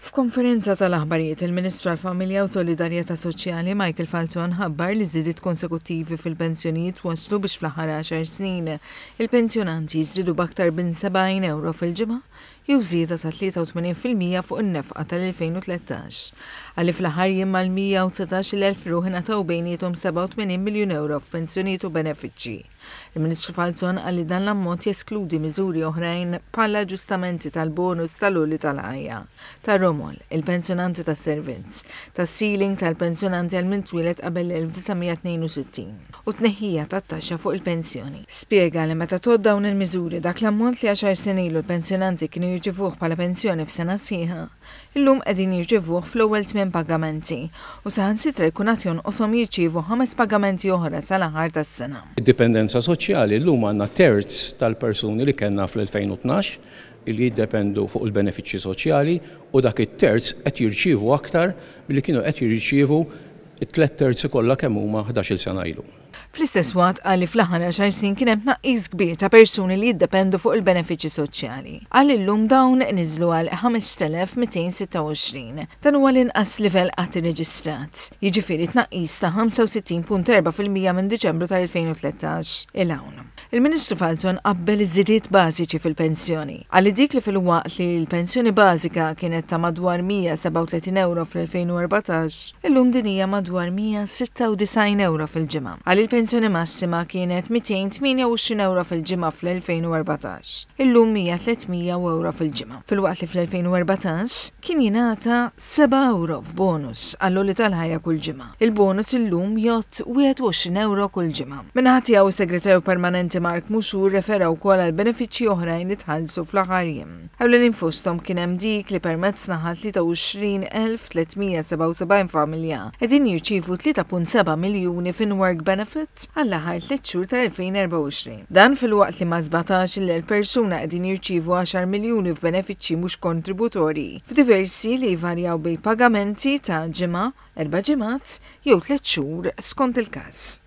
F'konferenza tal-aħbarijiet il-Ministru għall-Familja u Solidarjetà Soċjali Michael Falzon ħabbar li żiediet konsekuttivi fil-pensjonijiet waslu biex fl-aħħar 10 snin il-pensjonanti jiżdiedu b'aktar minn 70 euro fil-ġimgħa jew żieda ta' 83% fuq in-nefqa tal-2013. Għalli fl-aħħar jiem mal-119,000 ruħ ingħataw bejniethom 87 miljun euro f'pensjonijiet u benefiċċji. Il-Ministru Falzon għalli dan l-ammont jeskludi miżuri oħrajn bħala aġġustamenti tal-bonus tal-ulli tal-ħajja, tar-romol, il-pensjonanti tas-servizz, tas-ceiling tal-pensjonanti għal min twieled qabel 1962 u tneħħija tat-taxxa fuq il-pensjoni. Spjega li meta tgħod dawn il-miżuri dak l-ammont li 10 snin ilu l-pensjonanti kienu jirċievuh bħala pensjoni f'sena sieħa, illum qegħdin jirċievuh fl-ewwel 8 pagamenti u saħansitra jkun qed jonqoshom jirċievu 5 pagamenti oħra sal-aħħar tas-sena. Id-dipendenza soċjali llum għandna terz tal-persuni li kellna fl-2012 li jiddependu fuq il-benefiċċji soċjali u dak it-terz qed jirċievu aktar milli kienu qed jirċievu it-tliet terzi kollha kemm huma 11-il sena ilu. Fl-istess waqt qal li fl-aħħar 10 snin kien hemm tnaqqis kbir ta' persuni li jiddependu fuq il-benefiċċji soċjali. Qal illum dawn niżlu għal 5,226. Dan huwa l-inqas livell qatt irreġistrat. Jiġifieri tnaqqis ta' 65.4% minn Diċembru tal-2013 il-hawn. Il-Ministru Falzon qabbel iż-żidiet bażiċi fil-pensjoni. Għalli dik li fil-waqt li l-pensjoni bażika kienet ta' madwar 137 euro fl-2014, illum din hija madwar 196 euro fil-ġimgħa. Għalli il-pensjoni massima kienet 228 euro fil-ġimgħa fl-2014. Illum 300 euro fil-ġimgħa. Fil-waqt li fl-2014 kien jingħata 7 euro f'bonus għall-ulli tal-ħajja kull ġimgħa. Il-bonus illum jgħod 21 euro kull ġimgħa. Minħat tiegħu segretarju permanenti Mark Muxur referaw wkoll għal benefiċċji oħrajn li tħallsu fl-aħħar jiem. Ewlen infosthom kien hemm dik li permezz naħa 23,377 familja qegħdin jirċievu 3.7 miljuni fin-work benefits għall-aħħar 3 xhur tal-2024. Dan fil-waqt li ma' 17,000 persuna qegħdin jirċievu 10 miljuni f'benefiċċji mhux kontributorji f'diversi li jvarjaw bejn pagamenti ta' ġimgħa, 4 ġimgħat jew 3 xhur skont il-każ.